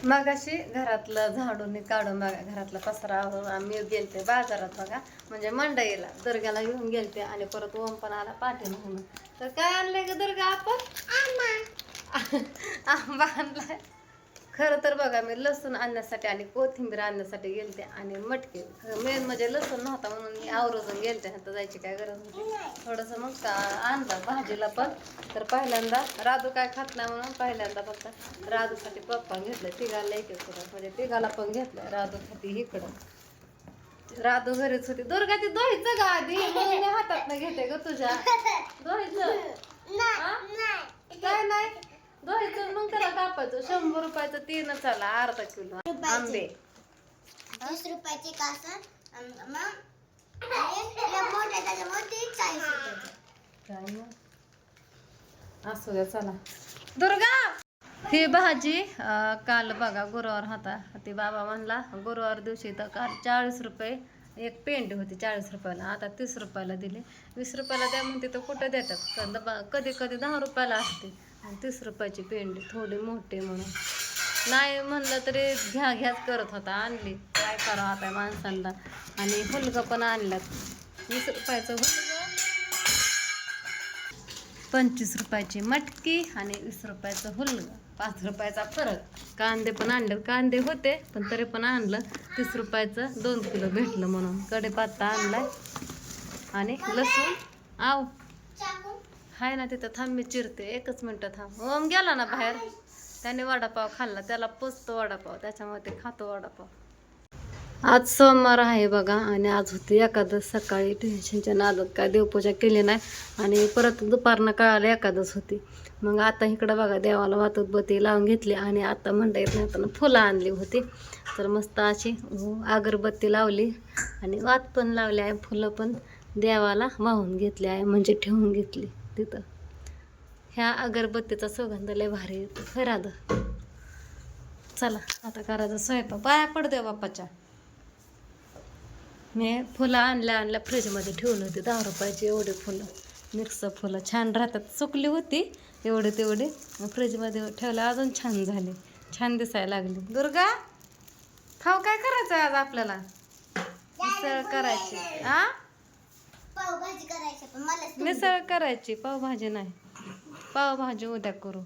मगाशी घरातलं झाडून काढून बघा, घरातला पसरा आम्ही गेलते बाजारात बघा, म्हणजे मंडईला दर्ग्याला घेऊन गेलते आणि परत ओम पण आला पाठी म्हणून. तर काय आणलंय ग दर्गा आपण? आंबा आणलाय. खरं तर बघा मी लसूण आणण्यासाठी आणि कोथिंबीर आणण्यासाठी गेलते आणि मटके मेन म्हणजे लसूण नव्हता म्हणून मी आवरून गेलते. आता जायची काय गरज होती. थोडंसं मग आणलं भाजीला पण. तर पहिल्यांदा राधू काय खात नाही म्हणून पहिल्यांदा फक्त राधूसाठी पप्पा घेतलं. तिघाला एक म्हणजे तिघाला पण घेतलं. राधू खाती इकडं. राधू घरीच होती. दुर्गा ती दोहीचं गा आधी म्हणून मी हातात नाही घेते ग तुझ्या दोहीचं. काय नाही दोहीचं मग त्याला कापायचं. 100 रुपयाचं 3 आला अर्धा किलो आंबे. 20 रुपयाचे कासन मग मोठे त्याच्यामध्ये 40 रुपयाचे. काय मग असू द्या चला. दुर्गा ही भाजी काल बघा गुरुवार होता. ती बाबा म्हणला गुरुवार दिवशी तर काल 40 रुपये एक पेंडी होती 40 रुपयाला. आता 30 रुपयाला दिली. 20 रुपयाला द्या म्हणते तर कुठं देतात. कधी कधी 10 रुपयाला असते. आणि 30 रुपयाची पेंडी थोडी मोठी म्हणून नाही म्हणलं तरी घ्याच करत होता. आणली काय करावं आता माणसांना. आणि हुलगं पण आणल्यात. 20 रुपयाचं हुलगं, 25 रुपयाची मटकी आणि 20 रुपयाचं हुलगं. 5 रुपयाचा फरक. कांदे पण आणले. कांदे होते पण तरी पण आणलं. 30 रुपयाचं 2 किलो भेटलं म्हणून. कढीपत्ता आणलाय आणि लसूण आव हाय ना तिथं. थांब मी चिरते. 1 मिनिट थांब. ओम गेला ना बाहेर. त्याने वडापाव खाल्ला. त्याला पोचतो वडापाव त्याच्यामुळे ते खातो वडापाव. आज सोमवार आहे बघा आणि आज होती एकादस. सकाळी टेन्शनच्या नादात काय देवपूजा केली नाही आणि परत दुपारनं कळालं एकादस होती. मग आता इकडं बघा देवाला वातूत बत्ती लावून घेतली आणि आता म्हणता येत नाही फुलं आणली होती. तर मस्त अशी अगरबत्ती लावली आणि वात पण लावली आहे. फुलं पण देवाला वाहून घेतली आहे म्हणजे ठेवून घेतली तिथं. ह्या अगरबत्तीचा सुगंध लय भारी येतो. खराद चला आता करायचं स्वयंपाक. पाया पडते बाप्पाच्या. मी फुलं आणल्या फ्रीजमध्ये ठेवली होती 10 रुपयाची. एवढी फुलं मिक्स फुलं छान राहतात. सुकली होती एवढी तेवढी. फ्रीजमध्ये ठेवलं अजून छान झाली. छान दिसायला लागली. दुर्गा खाऊ काय करायचं आज आपल्याला? मिसळ करायची. पावभाजी करायची पण मला मिसळ करायची. पावभाजी नाही. पावभाजी उद्या करू.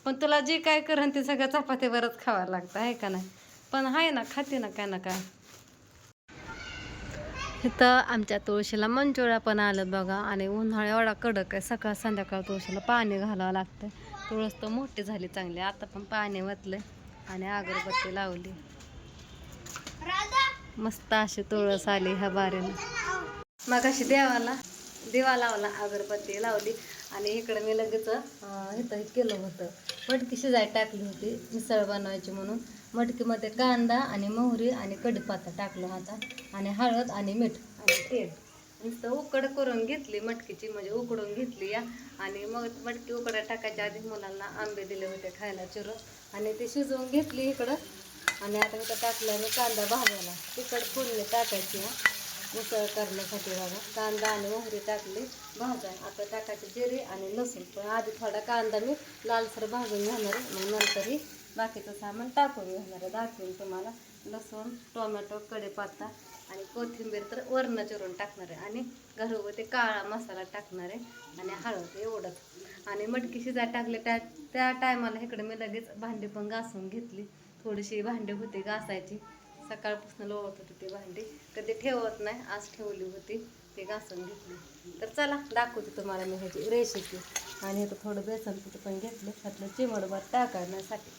पण तुला जे काय करण ते सगळं चपातीवरच खावं लागतं आहे का नाही. पण आहे ना खाते ना काय ना काय. इथं आमच्या तुळशीला मंजुळा पण आलं बघा आणि उन्हाळा एवढा कडक आहे. सकाळ संध्याकाळ तुळशीला पाणी घालावं लागतं. तुळस तर मोठी झाली चांगली. आता पण पाणी वतलंय आणि अगरबत्ती लावली. मस्त अशी तुळस आली ह्या बारीनं. मग अशी देवाला दिवा लावला अगरबत्ती लावली आणि इकडं मी लगेच इथं केलं होतं. मटकी शिजायला टाकली होती मिसळ बनवायची म्हणून. मटकीमध्ये कांदा आणि मोहरी आणि कढीपत्ता टाकला होता आणि हळद आणि मीठ आणि तेल. नुसतं उकड करून घेतली मटकीची म्हणजे उकडून घेतली या. आणि मग मटकी उकडायला टाकायच्या आधी मुलांना आंबे दिले होते खायला चिरून आणि ते शिजवून घेतली इकडं. आणि आता इथं टाकल्याने कांदा भाजायला तिखट फोडणी टाकायची मिसळ करण्यासाठी बघा. कांदा आणि मोहरी टाकली भाजाय. आता टाकायची जिरे आणि लसूण. पण आधी थोडा कांदा मी लालसर भाजून घेणार आहे. मग नंतरही बाकीचं सामान टाकून घेणार आहे. दाखवून तुम्हाला. लसूण टोमॅटो कढीपत्ता आणि कोथिंबीर तर वरण चिरून टाकणार आहे आणि घरगुती काळा मसाला टाकणार आहे आणि हळद एवढंच. आणि मटकी शिजाय टाकले त्या टायमाला इकडे मी लगेच भांडी पण घासून घेतली. थोडीशी भांडी होती घासायची. सकाळपासून लोळत होती ती भांडी. कधी ठेवत नाही. आज ठेवली होती ती घासून घेतली. तर चला दाखवते तुम्हाला मी ह्याची रेसिपी. आणि आता थोडं बेसन पीठ पण घेतलं त्यातलं चिमडभर टाकण्यासाठी.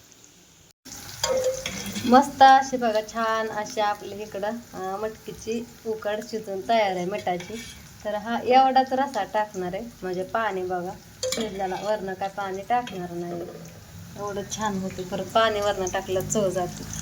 मस्त अशी बघा छान अशी आपली इकडं मटकीची उकड शिजून तयार आहे मिठाची. तर हा एवढाच रसा टाकणार आहे म्हणजे पाणी बघा शिजल्याला. वरनं काय पाणी टाकणार नाही. एवढं छान होते. परत पाणी वरनं टाकलं चव जाते.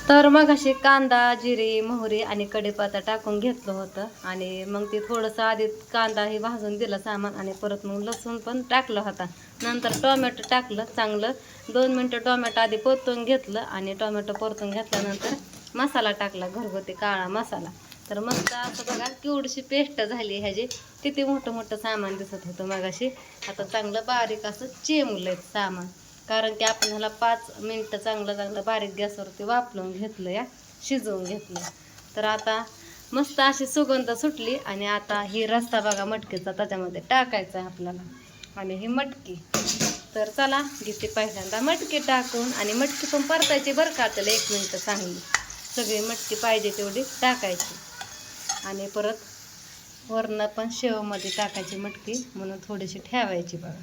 तर मग अशी कांदा जिरे मोहरी आणि कढीपत्ता टाकून घेतलं होतं आणि मग ते थोडंसं आधी कांदाही भाजून दिला सामान आणि परत मग लसूण पण टाकलं होता. नंतर टोमॅटो टाकलं चांगलं 2 मिनटं टोमॅटो आधी परतून घेतलं आणि टोमॅटो परतून घेतल्यानंतर मसाला टाकला घरगुती काळा मसाला तर मस्त असं बघा केवढीशी पेस्ट झाली ह्याची. किती मोठं मोठं सामान दिसत होतं मगाशी. आता चांगलं बारीक असं चिमलंय सामान, कारण की आपण ह्याला 5 मिनटं चांगलं चांगलं बारीक गॅसवरती वापरून घेतलं या, शिजवून घेतलं. तर आता मस्त अशी सुगंध सुटली आणि आता ही रस्सा बघा मटकीचा त्याच्यामध्ये टाकायचा आहे आपल्याला. आणि ही मटकी, तर चला घेते पहिल्यांदा मटकी टाकून. आणि मटकी पण परतायची बरं का त्याला 1 मिनटं चांगली. सगळी मटकी पाहिजे तेवढी टाकायची. आणि परत वरनं पण शेवमध्ये टाकायची मटकी, म्हणून थोडीशी ठेवायची बघा.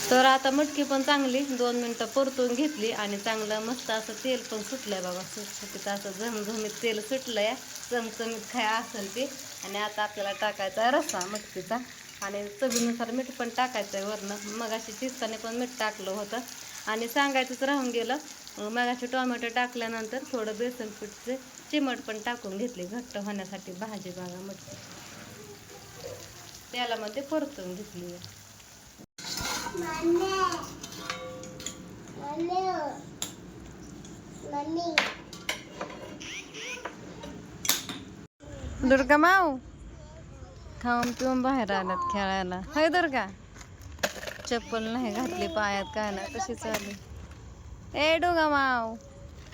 तर आता मटकी पण चांगली 2 मिनटं परतून घेतली आणि चांगलं मस्त असं तेल पण सुटलंय बघा. सुटसुटीत असं झमझमीत तेल सुटलंय, चमचमीत काय असेल ते. आणि आता आपल्याला टाकायचा आहे रस्सा मटकीचा. आणि चवीनुसार मीठ पण टाकायचं आहे वरनं. मगाशी चिजताने पण मीठ टाकलं होतं. आणि सांगायचंच राहून गेलं, मगाशी टोमॅटो टाकल्यानंतर थोडं बेसन पीठचे चिमट पण टाकून घेतली घट्ट होण्यासाठी भाजी बघा मटकी. तेलामध्ये परतून घेतली. दुर्गा माऊ खाऊन पिऊन बाहेर आल्यात खेळायला. हाय दुर्गा, चप्पल नाही घातली पायात, काय नाही कशी चालली. ए डोगा माव,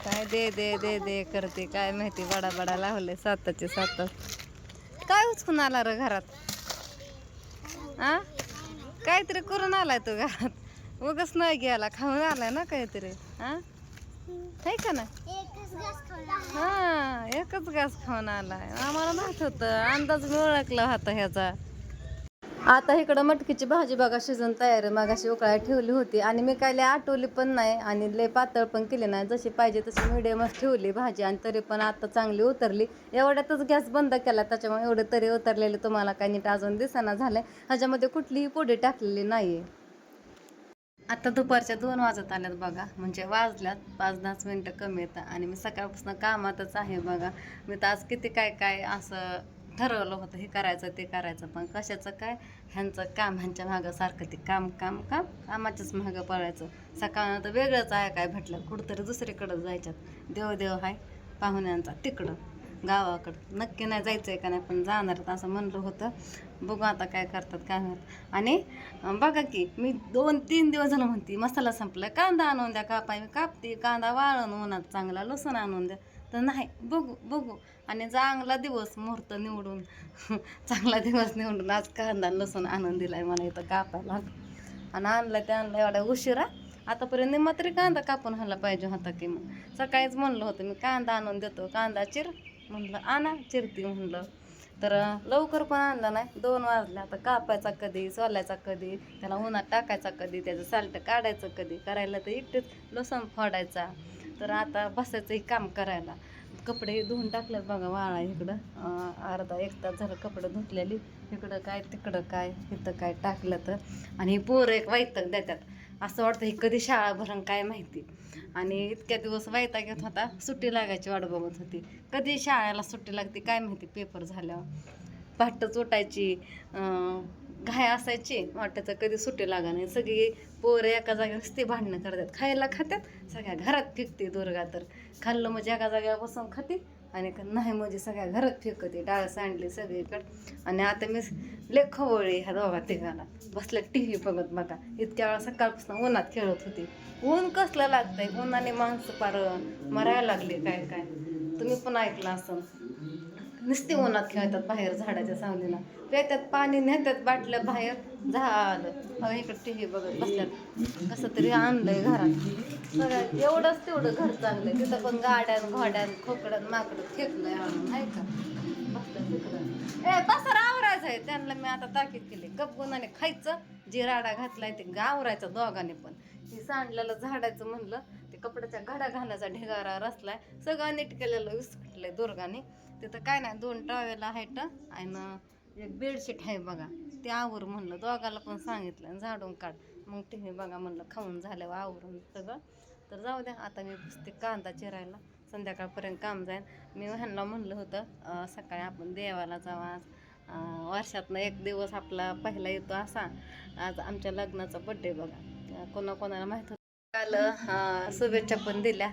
काय दे दे दे दे करते काय माहिती. बडा बडा लावले साताचे सात. काय उचकून आला र घरात? आ काहीतरी करून आलाय तू घरात. उगच नाही गेला, खाऊन आलाय ना काहीतरी. हा आहे का ना? हा एकच घास खाऊन आलाय. आम्हाला माहित होतं, अंदाज मी ओळखला होता ह्याचा. आता इकडं मटकीची भाजी बघा शिजून तयार आहे. मगाशी उकळायला ठेवली होती आणि मी काय लय आटवली पण नाही आणि लय पातळ पण केली नाही. जशी पाहिजे तशी मिडियमच ठेवली भाजी आणि तरी पण आता चांगली उतरली. एवढ्यातच गॅस बंद केला, त्याच्यामुळे एवढे तरी उतरलेले तुम्हाला काही नीट अजून दिसेना झालंय. ह्याच्यामध्ये कुठलीही पोळी टाकलेली नाही. आता दुपारच्या 2 वाजत आल्यात बघा, म्हणजे वाजल्यात 5-10 मिनटं कमी येतात. आणि मी सकाळपासून कामातच आहे बघा. मी तर आज किती काय काय असं ठरवलं होतं, हे करायचं ते करायचं, पण कशाचं काय, ह्यांचं काम, ह्यांच्या मागं सारखं ते काम काम काम, कामाच्याच मागं पळायचं. सकाळनं तर वेगळंच आहे काय भेटलं, कुठंतरी दुसरीकडं जायच्यात. देव आहे पाहुण्यांचा तिकडं गावाकडं. नक्की नाही जायचं आहे का नाही, पण जाणार असं म्हणलं होतं. बघू आता काय करतात काय माहीत. आणि बघा की मी 2-3 दिवस झालं म्हणते मसाला संपला, कांदा आणून द्या कापाय. मी कापते कांदा वाळून उन्हात चांगला, लसूण आणून द्या, तर नाही. बघू बघू. आणि चांगला दिवस मुहूर्त निवडून चांगला दिवस निवडून आज कांदा लसूण आणून दिलाय मला इथं कापायला. आणि आणलं ते आणलं एवढ्या उशिरा. आतापर्यंत निम्मा तरी कांदा कापून व्हायला पाहिजे होता की. मग सकाळीच म्हणलं होतं मी कांदा आणून देतो, कांदा चिर म्हणलं, आणा चिरती म्हणलं. तर लवकर पण आणला नाही. 2 वाजले. आता कापायचा कधी, सोलायचा कधी, त्याला उन्हात टाकायचा कधी, त्याचं साल्ट काढायचं कधी, करायला तर एकटेच लसूण फोडायचा. तर आता बसायचं हे काम करायला. कपडे धुवून टाकलेत बघा वाळा. इकडं अर्धा 1 तास झालं कपडे धुतलेली. इकडं काय तिकडं काय इथं काय टाकलं तर. आणि ही पोरं एक वैताग देतात, असं वाटतं ही कधी शाळा भरण काय माहिती. आणि इतक्या दिवस वैताग घेत होता, सुट्टी लागायची वाट बघत होती. कधी शाळेला सुट्टी लागते काय माहिती. पेपर झाल्यावर पहाटच उठायची, घाय असायची, वाटायचं कधी सुट्टी लागा नाही. सगळी पोरं एका जागेवर नुसती भांडणं करतात, खायला खात्यात, सगळ्या घरात फेकते. दुर्गा तर खाल्लं म्हणजे एका जागेवर बसून खाते, आणि नाही म्हणजे सगळ्या घरात फेकते. डाळ सांडली सगळीकडं. आणि आता मी लय खवळली ह्या दोघा तिघाला. बसल्या TV बघत बघा. इतक्या वेळा सकाळपासून उन्हात खेळत होती. ऊन कसलं लागतंय, उन्हाने माणसं पार मरायला लागले काय काय. तुम्ही पण ऐकलं असं, नुसते उन्हात खेळतात बाहेर झाडाच्या सावलीला, पेतात पाणी, नेतात बाटल्या बाहेर, झालं. बघा इकडं TV बघत बसल्यात. कसं तरी आणलंय घरात सगळं. एवढंच तेवढं घर चांगलंय. तिथं पण गाड्यान घोड्यान खोकडन माकडं फेकलंय आणून, नाही का. बसलं तिकडं. पसारा आवरायचं आहे त्यांना. मी आता ताकीद केली, गपगुणाने खायचं, जे राडा घातलाय ते आवरायचं दोघांनी पण. हे सांडलेलं झाडायचं म्हणलं, ते कपड्याच्या घड्या घालायचा ढिगारा रचलाय, सगळं नीट केलेलं विस्कटलंय दुर्गाने. तिथं काय नाही, 2 टॉवेल आहेत आणि एक बेडशीट आहे बघा, ते आवर म्हणलं. दोघाला पण सांगितलं झाडून काढ. मग TV बघा म्हणलं, खाऊन झाल्यावर आवरून सगळं. तर जाऊ द्या, आता मी पुसते कांदा चिरायला, संध्याकाळपर्यंत काम जाईल. मी ह्यांना म्हणलं होतं सकाळी आपण देवाला जाऊ. आज वर्षातनं 1 दिवस आपला पहिला येतो असा. आज आमच्या लग्नाचा बड्डे बघा. कोणाकोणाला माहीत होतं काल शुभेच्छा पण दिल्या.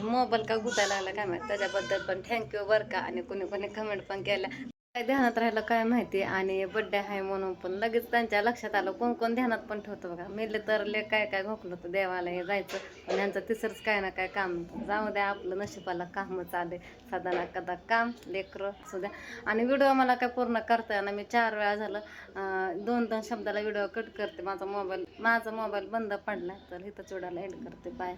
मोबाईल का गुतायला लागला काय माहिती, त्याच्याबद्दल पण थँक्यू बरं का. आणि कोणी कोणी कमेंट पण केल्या, काय ध्यानात राहिलं काय माहिती. आणि बड्डे आहे म्हणून पण लगेच त्यांच्या लक्षात आलं. कोण कोण ध्यानात पण ठेवतं बघा. मेले तर ले काय काय घोकलं होतं देवाला हे जायचं, पण यांचं तिसरंच काय ना काय काम. जाऊ द्या, आपलं नशिबाला काम चालले. सदा ना कदा काम लेकरं असू द्या. आणि व्हिडिओ मला काय पूर्ण करता येणार, मी 4 वेळा झालं 2-2 शब्दाला व्हिडिओ कट करते. माझा मोबाईल बंद पडला, तर इथंच व्हिडिओला एंड करते. बाय.